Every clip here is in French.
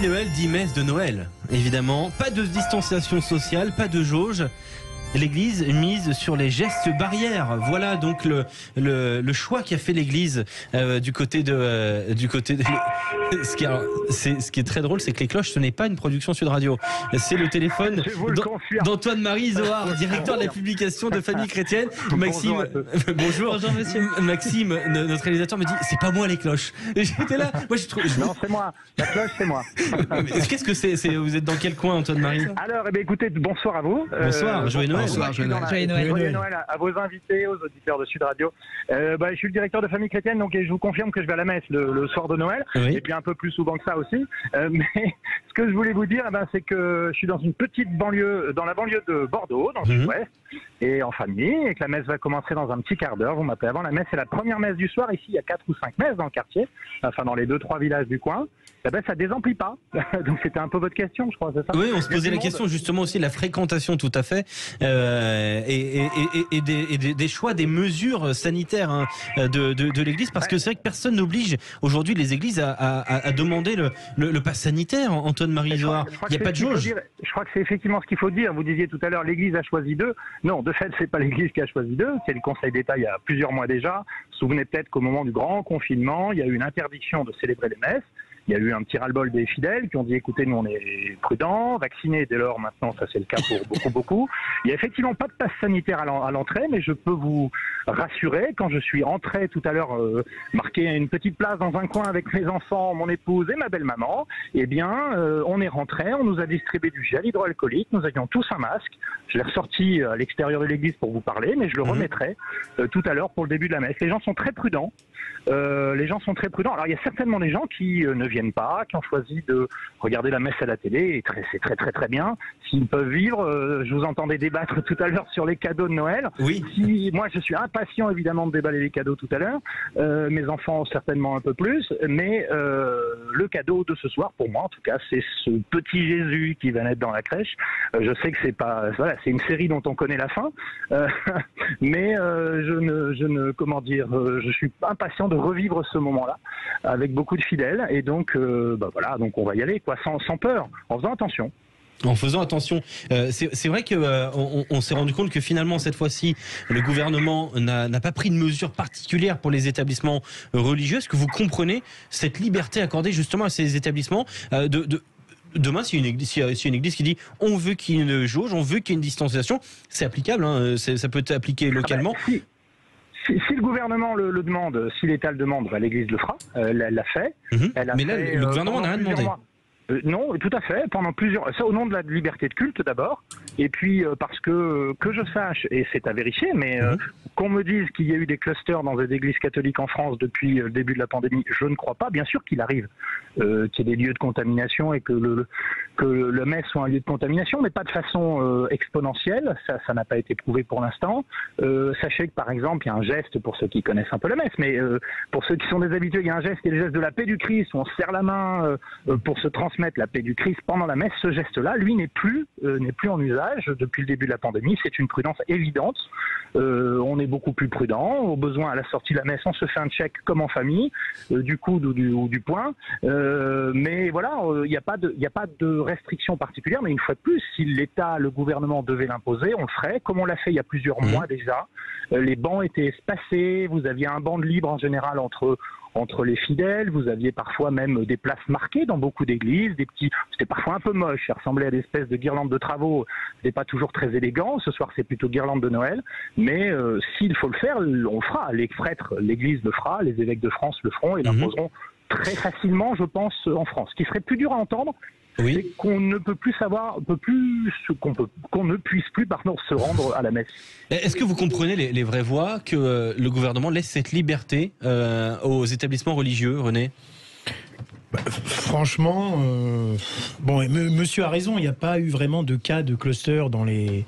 dit Noël, dit messe de Noël, évidemment. Pas de distanciation sociale, pas de jauge. L'Église mise sur les gestes barrières. Voilà donc le choix qu'a fait l'Église du côté de ce qui est très drôle, c'est que les cloches, ce n'est pas une production Sud Radio. C'est le téléphone d'Antoine-Marie Zohar, directeur de la publication de Famille Chrétienne. Maxime, bonjour monsieur. Maxime, notre réalisateur me dit c'est pas moi les cloches. Et j'étais là. Moi Non, c'est moi. La cloche, c'est moi. Qu'est-ce que c'est Vous êtes dans quel coin, Antoine-Marie? Alors, écoutez, bonsoir à vous. Bonsoir, joyeux Noël. Joyeux Noël à vos invités, aux auditeurs de Sud Radio. Je suis le directeur de Famille Chrétienne, donc je vous confirme que je vais à la messe le soir de Noël, oui. et puis un peu plus souvent que ça aussi. Mais ce que je voulais vous dire, c'est que je suis dans une petite banlieue, dans la banlieue de Bordeaux, dans le sud-ouest, et en famille, et que la messe va commencer dans un petit quart d'heure. Vous m'appelez avant. La messe, c'est la première messe du soir. Ici, il y a 4 ou 5 messes dans le quartier, enfin dans les 2-3 villages du coin. Ça désemplit pas. Donc c'était un peu votre question, je crois, c'est ça? Oui, on se posait la question justement aussi de la fréquentation, tout à fait, et des choix, des mesures sanitaires de l'Église, parce que c'est vrai que personne n'oblige aujourd'hui les églises à demander le pass sanitaire, Antoine-Marie Zohar. Il n'y a pas de jauge. Je crois que c'est effectivement ce qu'il faut dire. Vous disiez tout à l'heure, l'Église a choisi d'eux. Non, de fait, c'est pas l'Église qui a choisi d'eux, c'est le Conseil d'État il y a plusieurs mois déjà. Vous vous souvenez peut-être qu'au moment du grand confinement, il y a eu une interdiction de célébrer les messes. Il y a eu un petit ras-le-bol des fidèles qui ont dit écoutez, nous on est prudents, vaccinés dès lors maintenant, ça c'est le cas pour beaucoup. Il n'y a effectivement pas de passe sanitaire à l'entrée, mais je peux vous rassurer, quand je suis entré tout à l'heure, marqué une petite place dans un coin avec mes enfants, mon épouse et ma belle-maman, eh bien on est rentré, on nous a distribué du gel hydroalcoolique, nous avions tous un masque. Je l'ai ressorti à l'extérieur de l'église pour vous parler, mais je le remettrai tout à l'heure pour le début de la messe. Les gens sont très prudents. Alors il y a certainement des gens qui ne viennent pas, qui ont choisi de regarder la messe à la télé, et c'est très bien. S'ils peuvent vivre, je vous entendais débattre tout à l'heure sur les cadeaux de Noël. Oui. Moi je suis impatient évidemment de déballer les cadeaux tout à l'heure, mes enfants certainement un peu plus, mais le cadeau de ce soir pour moi en tout cas, c'est ce petit Jésus qui va naître dans la crèche. Je sais que c'est pas, voilà, c'est une série dont on connaît la fin, mais je suis impatient de revivre ce moment-là avec beaucoup de fidèles, et donc voilà, donc on va y aller quoi, sans peur, en faisant attention. En faisant attention. C'est vrai que on s'est rendu compte que finalement cette fois-ci le gouvernement n'a pas pris de mesures particulières pour les établissements religieux. Est-ce que vous comprenez cette liberté accordée justement à ces établissements demain, s'il y a une église qui dit on veut qu'il y ait une jauge, on veut qu'il y ait une distanciation, c'est applicable, ça peut être appliqué localement. Si le gouvernement le demande, si l'État le demande, l'Église le fera. Elle l'a fait. Mais là, le gouvernement n'a rien demandé. Non, tout à fait. Pendant ça au nom de la liberté de culte d'abord, et puis parce que je sache, et c'est à vérifier, mais qu'on me dise qu'il y a eu des clusters dans des églises catholiques en France depuis le début de la pandémie, je ne crois pas. Bien sûr qu'il arrive qu'il y ait des lieux de contamination et que le messe soit un lieu de contamination, mais pas de façon exponentielle. Ça n'a pas été prouvé pour l'instant. Sachez que par exemple, il y a un geste pour ceux qui connaissent un peu la messe, mais pour ceux qui sont des habitués, il y a un geste qui est le geste de la paix du Christ, où on se serre la main pour se transmettre la paix du Christ pendant la messe. Ce geste-là, lui, n'est plus en usage depuis le début de la pandémie. C'est une prudence évidente. On est beaucoup plus prudent. Au besoin, à la sortie de la messe, on se fait un check comme en famille, du coude ou du poing. Mais voilà, il n'y a pas de restriction particulière. Mais une fois de plus, si l'État, le gouvernement devait l'imposer, on le ferait, comme on l'a fait il y a plusieurs mois déjà. Les bancs étaient espacés. Vous aviez un banc de libre en général entre les fidèles, vous aviez parfois même des places marquées dans beaucoup d'églises, c'était parfois un peu moche, ça ressemblait à des espèces de guirlandes de travaux, c'était pas toujours très élégant. Ce soir c'est plutôt guirlande de Noël, mais s'il faut le faire, on le fera. Les prêtres, l'Église le fera, les évêques de France le feront et l'imposeront très facilement, je pense, en France. Ce qui serait plus dur à entendre, c'est qu'on ne peut plus qu'on ne puisse plus se rendre à la messe. Est-ce que vous comprenez les vraies voix que le gouvernement laisse cette liberté aux établissements religieux, René? Franchement, monsieur a raison, il n'y a pas eu vraiment de cas de cluster dans les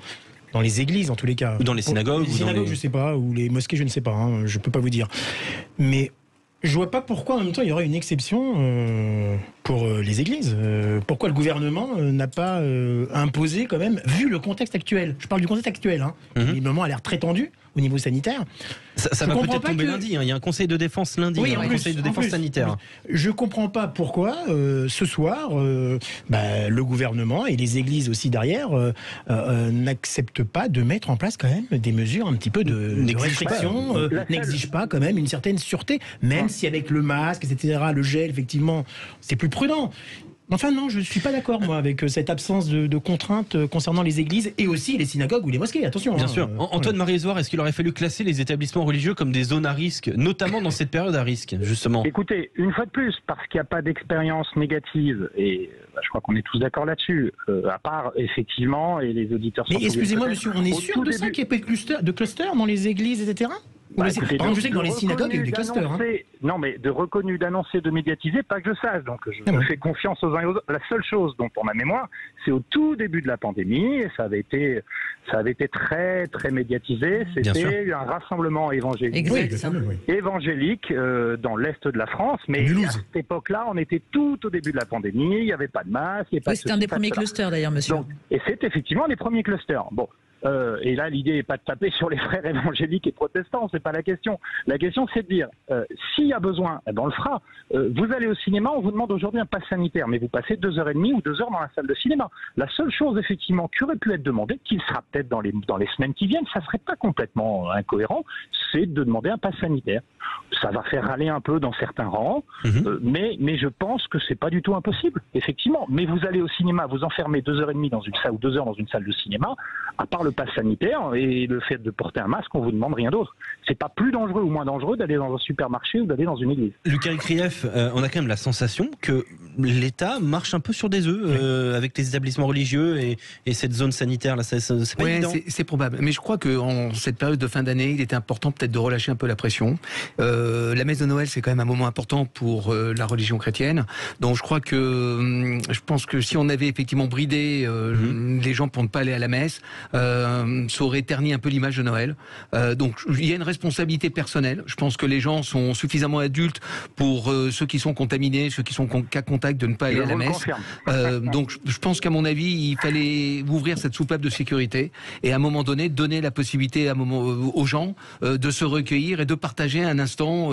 églises en tous les cas. Ou dans les synagogues. Les synagogues, je sais pas, ou les mosquées, je ne sais pas, je peux pas vous dire. Mais je vois pas pourquoi en même temps il y aurait une exception pour les églises. Pourquoi le gouvernement n'a pas imposé quand même, vu le contexte actuel. Je parle du contexte actuel. Le moment a l'air très tendu. au niveau sanitaire. Ça va peut-être tomber lundi. Il y a un conseil de défense lundi, un conseil de défense sanitaire. Je comprends pas pourquoi ce soir, le gouvernement et les églises aussi derrière n'acceptent pas de mettre en place quand même des mesures un petit peu de restriction, n'exigent pas quand même une certaine sûreté, même si avec le masque, etc., le gel, effectivement, c'est plus prudent. Enfin non, je ne suis pas d'accord moi avec cette absence de contraintes concernant les églises et aussi les synagogues ou les mosquées, attention. Bien sûr. Antoine Marie-Ézoard, est-ce qu'il aurait fallu classer les établissements religieux comme des zones à risque, notamment dans cette période à risque, justement? Écoutez, une fois de plus, parce qu'il n'y a pas d'expérience négative, et je crois qu'on est tous d'accord là-dessus, à part effectivement, et les auditeurs sont... Mais excusez-moi monsieur, on est sûr de ça qu'il n'y ait pas de cluster dans les églises, etc. Par exemple, je sais que dans les synagogues, il y a eu des clusters. Non, mais de reconnu, d'annoncer, de médiatiser, pas que je sache. Donc, je fais confiance aux uns et aux autres. La seule chose dont on a mémoire, c'est au tout début de la pandémie, et ça avait été très, très médiatisé. C'était un rassemblement évangélique dans l'Est de la France. Mais à cette époque-là, on était tout au début de la pandémie. Il n'y avait pas de masque. C'était un des premiers clusters, d'ailleurs, monsieur. Donc, et c'est effectivement les premiers clusters. Bon. Et là, l'idée n'est pas de taper sur les frères évangéliques et protestants, c'est pas la question. La question, c'est de dire, s'il y a besoin, on le fera. Vous allez au cinéma, on vous demande aujourd'hui un pass sanitaire, mais vous passez 2h30 ou 2 heures dans la salle de cinéma. La seule chose, effectivement, qui aurait pu être demandée, qui sera peut-être dans les semaines qui viennent, ça serait pas complètement incohérent, c'est de demander un pass sanitaire. Ça va faire râler un peu dans certains rangs, mais je pense que c'est pas du tout impossible, effectivement. Mais vous allez au cinéma, vous enfermez 2h30 dans une salle ou 2 heures dans une salle de cinéma, à part le pass sanitaire et le fait de porter un masque, on vous demande rien d'autre. C'est pas plus dangereux ou moins dangereux d'aller dans un supermarché ou d'aller dans une église. Lucas Krief, on a quand même la sensation que l'État marche un peu sur des œufs avec les établissements religieux et cette zone sanitaire là, c'est pas évident. C'est probable. Mais je crois qu'en cette période de fin d'année, il était important peut-être de relâcher un peu la pression. La messe de Noël, c'est quand même un moment important pour la religion chrétienne. Donc je crois que je pense que si on avait effectivement bridé les gens pour ne pas aller à la messe, ça aurait terni un peu l'image de Noël. Donc il y a une responsabilité personnelle. Je pense que les gens sont suffisamment adultes pour ceux qui sont contaminés, ceux qui sont cas contact, de ne pas aller à la messe. Donc je pense qu'à mon avis, il fallait ouvrir cette soupape de sécurité et à un moment donné donner la possibilité aux gens de se recueillir et de partager un instant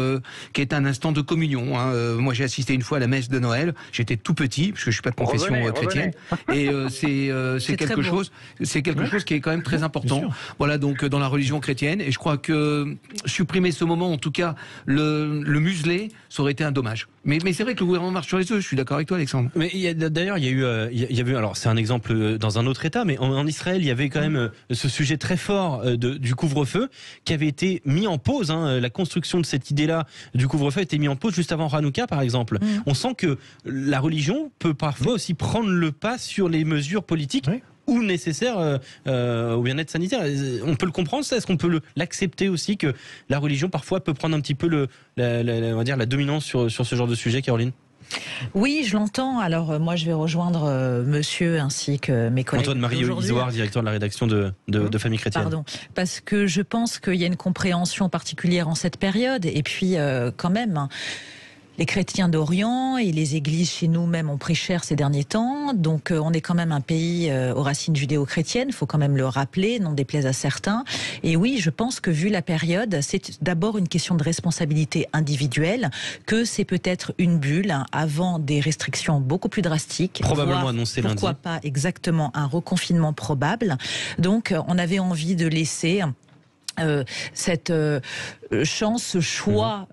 qui est un instant de communion. Moi j'ai assisté une fois à la messe de Noël. J'étais tout petit parce que je suis pas de confession chrétienne et c'est quelque chose qui est quand même très important. Voilà, donc dans la religion chrétienne, et je crois que supprimer ce moment, en tout cas le museler, ça aurait été un dommage. Mais c'est vrai que le gouvernement marche sur les œufs. Je suis d'accord avec toi, Alexandre. Mais d'ailleurs, il y a eu, alors c'est un exemple dans un autre État, mais en Israël, il y avait quand même ce sujet très fort du couvre-feu qui avait été mis en pause. La construction de cette idée-là du couvre-feu a été mis en pause juste avant Hanouka, par exemple. On sent que la religion peut parfois aussi prendre le pas sur les mesures politiques. Ou nécessaire au bien-être sanitaire. On peut le comprendre, ça? Est-ce qu'on peut l'accepter aussi que la religion parfois peut prendre un petit peu on va dire la dominance sur ce genre de sujet, Caroline? Oui, je l'entends. Alors moi, je vais rejoindre monsieur ainsi que mes collègues. Antoine Marie-Ézoard, directeur de la rédaction de Famille Chrétienne. Pardon, parce que je pense qu'il y a une compréhension particulière en cette période. Et puis, quand même... Les chrétiens d'Orient et les églises chez nous même ont pris cher ces derniers temps. Donc on est quand même un pays aux racines judéo-chrétiennes, il faut quand même le rappeler, n'en déplaise à certains. Et oui, je pense que vu la période, c'est d'abord une question de responsabilité individuelle, que c'est peut-être une bulle avant des restrictions beaucoup plus drastiques. Probablement annoncé lundi. Pourquoi pas exactement un reconfinement probable. Donc on avait envie de laisser... cette chance, ce choix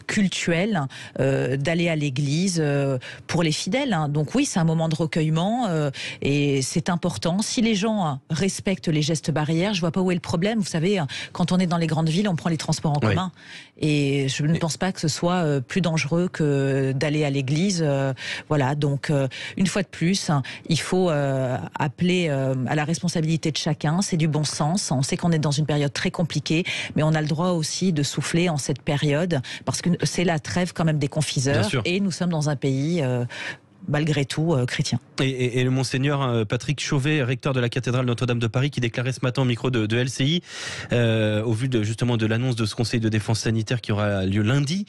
cultuel d'aller à l'église pour les fidèles. Donc oui, c'est un moment de recueillement et c'est important. Si les gens respectent les gestes barrières, je vois pas où est le problème. Vous savez, quand on est dans les grandes villes, on prend les transports en commun. Et je ne pense pas que ce soit plus dangereux que d'aller à l'église. Voilà, donc une fois de plus, il faut appeler à la responsabilité de chacun. C'est du bon sens. On sait qu'on est dans une période très compliquée, mais on a le droit aussi de souffler en cette période, parce que c'est la trève quand même des confiseurs, et nous sommes dans un pays malgré tout chrétiens. Et le monseigneur Patrick Chauvet, recteur de la cathédrale Notre-Dame de Paris, qui déclarait ce matin au micro de LCI, au vu justement de l'annonce de ce conseil de défense sanitaire qui aura lieu lundi,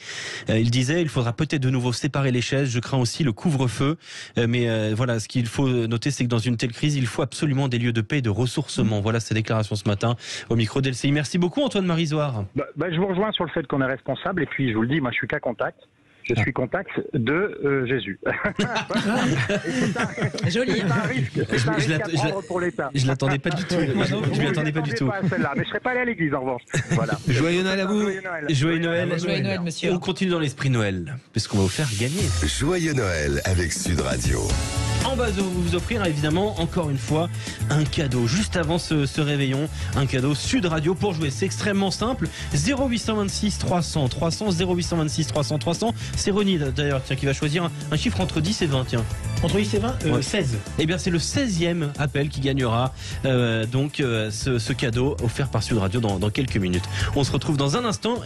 il disait: il faudra peut-être de nouveau séparer les chaises, je crains aussi le couvre-feu, mais voilà, ce qu'il faut noter, c'est que dans une telle crise, il faut absolument des lieux de paix et de ressourcement. Voilà ses déclarations ce matin au micro de LCI. Merci beaucoup Antoine Marizouard. Je vous rejoins sur le fait qu'on est responsable, et puis je vous le dis, moi je suis qu'à contact. Je suis contact de Jésus. Joli. C'est un risque à prendre pour l'État. Je l'attendais pas du tout. Je m'y attendais pas du tout. Mais je ne serais pas allé à l'église en revanche. Voilà. Joyeux Noël à vous. Joyeux Noël. Joyeux Noël, monsieur. On continue dans l'esprit Noël, puisqu'on va vous faire gagner. Joyeux Noël avec Sud Radio. On va vous offrir évidemment encore une fois un cadeau juste avant ce réveillon, un cadeau Sud Radio pour jouer. C'est extrêmement simple. 0826 300 300 0826 300 300. C'est Ronnie d'ailleurs qui va choisir un chiffre entre 10 et 20. Tiens. Entre 10 et 20, 16. Eh bien c'est le 16e appel qui gagnera ce cadeau offert par Sud Radio dans quelques minutes. On se retrouve dans un instant.